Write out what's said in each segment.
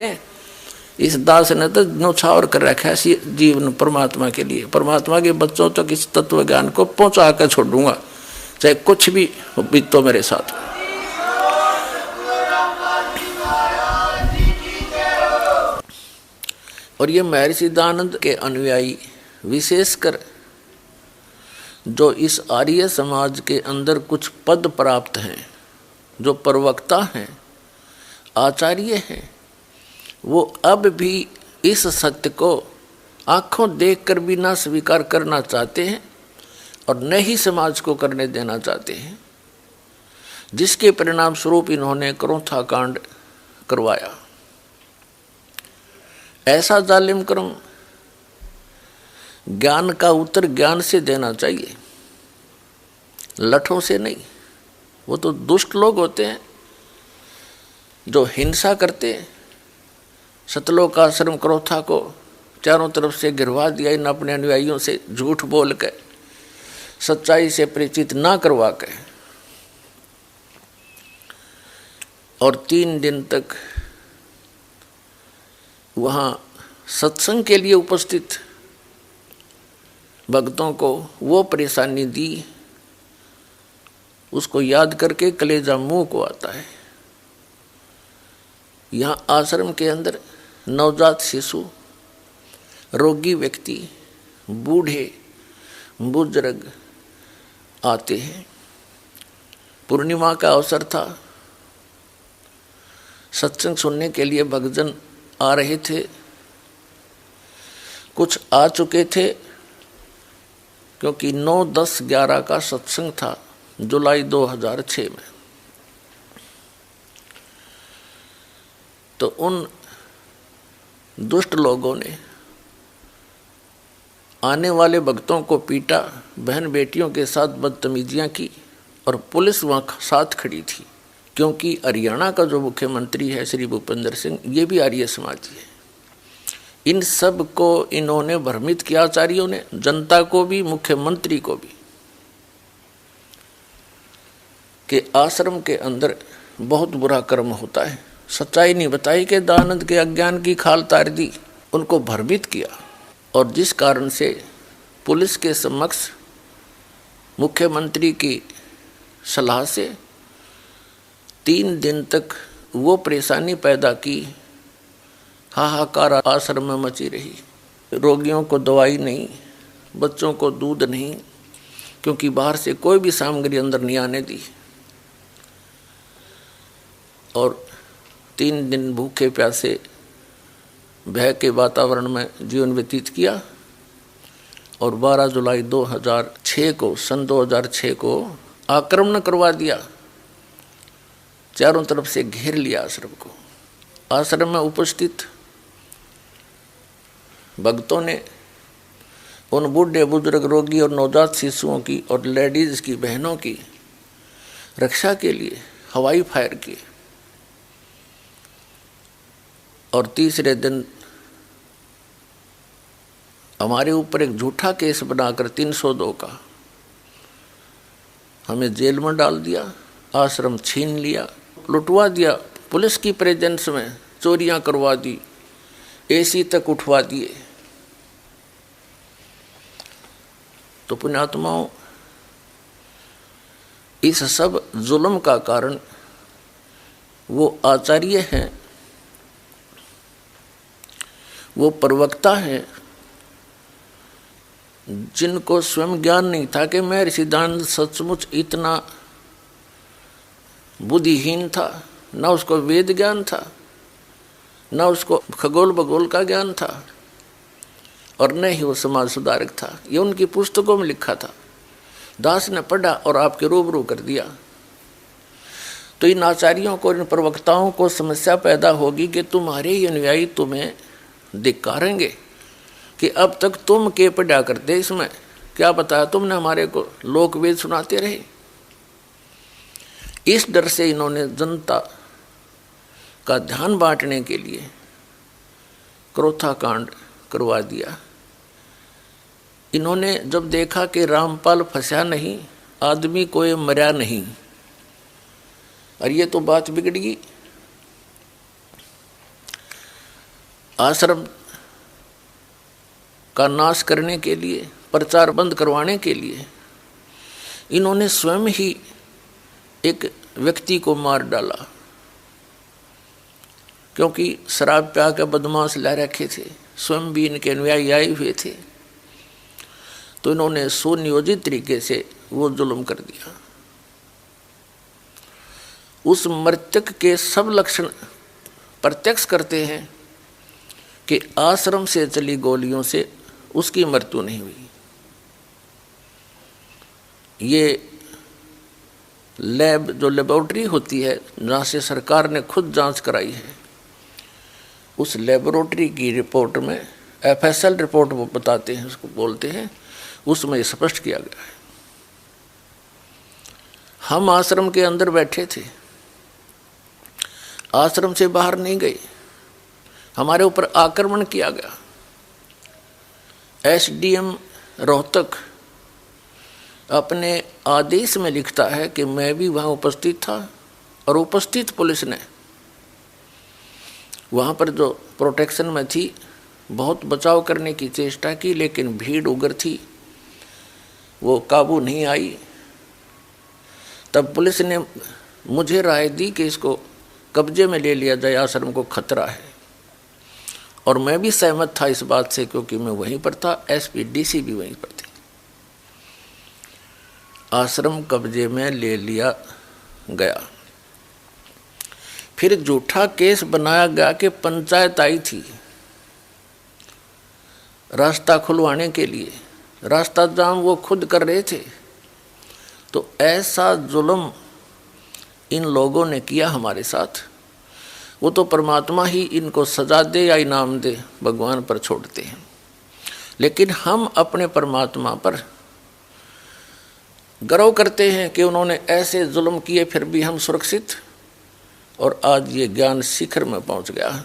इस दास ने तो न्यौछावर कर रखा है जीवन परमात्मा के लिए। परमात्मा के बच्चों तक इस तत्व ज्ञान को पहुंचा कर छोड़ूंगा, चाहे कुछ भी बीतो मेरे साथ। और ये महर्षि दयानंद के अनुयायी विशेषकर जो इस आर्य समाज के अंदर कुछ पद प्राप्त हैं, जो प्रवक्ता हैं, आचार्य हैं, वो अब भी इस सत्य को आंखों देखकर भी ना स्वीकार करना चाहते हैं और न ही समाज को करने देना चाहते हैं, जिसके परिणाम स्वरूप इन्होंने क्रोथा कांड करवाया। ऐसा जालिम कर्म ज्ञान का उत्तर ज्ञान से देना चाहिए, लठों से नहीं। वो तो दुष्ट लोग होते हैं जो हिंसा करते हैं। सतलोक आश्रम क्रोथा को चारों तरफ से गिरवा दिया इन अपने अनुयायियों से, झूठ बोल कर, सच्चाई से परिचित ना करवा के। और 3 दिन तक वहाँ सत्संग के लिए उपस्थित भक्तों को वो परेशानी दी, उसको याद करके कलेजा मुंह को आता है। यहाँ आश्रम के अंदर नवजात शिशु, रोगी व्यक्ति, बूढ़े बुजुर्ग आते हैं। पूर्णिमा का अवसर था, सत्संग सुनने के लिए भक्तजन आ रहे थे। कुछ आ चुके थे क्योंकि 9, 10, 11 का सत्संग था जुलाई 2006 में। तो उन दुष्ट लोगों ने आने वाले भक्तों को पीटा, बहन बेटियों के साथ बदतमीजियां की और पुलिस वहाँ साथ खड़ी थी, क्योंकि हरियाणा का जो मुख्यमंत्री है श्री भूपेंद्र सिंह, ये भी आर्य समाजी है। इन सब को इन्होंने भ्रमित किया, आचार्यों ने, जनता को भी, मुख्यमंत्री को भी, कि आश्रम के अंदर बहुत बुरा कर्म होता है। सच्चाई नहीं बताई कि दयानंद के अज्ञान की खाल तार दी, उनको भ्रमित किया। और जिस कारण से पुलिस के समक्ष मुख्यमंत्री की सलाह से 3 दिन तक वो परेशानी पैदा की, हाहाकार आश्रम में मची रही। रोगियों को दवाई नहीं, बच्चों को दूध नहीं, क्योंकि बाहर से कोई भी सामग्री अंदर नहीं आने दी। और 3 दिन भूखे प्यासे भय के वातावरण में जीवन व्यतीत किया। और 12 जुलाई 2006 को, सन 2006 को आक्रमण करवा दिया, चारों तरफ से घेर लिया आश्रम को। आश्रम में उपस्थित भक्तों ने उन बूढ़े बुजुर्ग, रोगी और नवजात शिशुओं की और लेडीज की, बहनों की रक्षा के लिए हवाई फायर किए। और तीसरे दिन हमारे ऊपर एक झूठा केस बनाकर 302 का हमें जेल में डाल दिया, आश्रम छीन लिया, लुटवा दिया। पुलिस की प्रेजेंस में चोरियां करवा दी, एसी तक उठवा दिए। तो पुण्यात्माओं, इस सब जुल्म का कारण वो आचार्य हैं, वो प्रवक्ता हैं, जिनको स्वयं ज्ञान नहीं था कि महर्षि दयानंद सचमुच इतना बुद्धिहीन था। न उसको वेद ज्ञान था, न उसको खगोल भगोल का ज्ञान था, और न ही वो समाज सुधारक था। ये उनकी पुस्तकों में लिखा था, दास ने पढ़ा और आपके रूबरू कर दिया। तो इन आचार्यों को, इन प्रवक्ताओं को समस्या पैदा होगी कि तुम्हारे ही अनुयायी तुम्हें धिक्कारेंगे कि अब तक तुम के पढ़ा करते, इसमें क्या बताया तुमने, हमारे को लोक वेद सुनाते रहे। इस डर से इन्होंने जनता का ध्यान बांटने के लिए क्रोथा कांड करवा दिया। इन्होंने जब देखा कि रामपाल फंसा नहीं, आदमी कोई मरा नहीं, और ये तो बात बिगड़ गई। आश्रम का नाश करने के लिए, प्रचार बंद करवाने के लिए इन्होंने स्वयं ही एक व्यक्ति को मार डाला, क्योंकि शराब प्या के बदमाश ला रखे थे, स्वयं भी इनके अनुयायी आए हुए थे। तो इन्होंने सुनियोजित तरीके से वो जुल्म कर दिया। उस मृतक के सब लक्षण प्रत्यक्ष करते हैं कि आश्रम से चली गोलियों से उसकी मृत्यु नहीं हुई। ये लैब जो लेबोरेटरी होती है जहाँ से सरकार ने खुद जांच कराई है, उस लेबोरेटरी की रिपोर्ट में FSL रिपोर्ट वो बताते हैं, उसको बोलते हैं, उसमें स्पष्ट किया गया है। हम आश्रम के अंदर बैठे थे, आश्रम से बाहर नहीं गए, हमारे ऊपर आक्रमण किया गया। SDM रोहतक अपने आदेश में लिखता है कि मैं भी वहाँ उपस्थित था और उपस्थित पुलिस ने वहाँ पर जो प्रोटेक्शन में थी बहुत बचाव करने की चेष्टा की, लेकिन भीड़ उग्र थी, वो काबू नहीं आई। तब पुलिस ने मुझे राय दी कि इसको कब्जे में ले लिया जाए, आश्रम को खतरा है, और मैं भी सहमत था इस बात से, क्योंकि मैं वहीं पर था, SP DC भी वहीं पर थे। आश्रम कब्जे में ले लिया गया। फिर झूठा केस बनाया गया कि पंचायत आई थी रास्ता खुलवाने के लिए, रास्ता जाम वो खुद कर रहे थे। तो ऐसा जुल्म इन लोगों ने किया हमारे साथ। वो तो परमात्मा ही इनको सजा दे या इनाम दे, भगवान पर छोड़ते हैं, लेकिन हम अपने परमात्मा पर गर्व करते हैं कि उन्होंने ऐसे जुल्म किए, फिर भी हम सुरक्षित, और आज ये ज्ञान शिखर में पहुंच गया।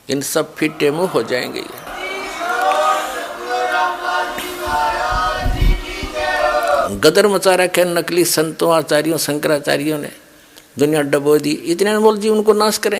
इन सब फिटे मुँह हो जाएंगे। गदर मचा रखे नकली संतों, आचार्यों, शंकराचार्यों ने, दुनिया डबो दी। इतने बोल जी उनको नाश करें।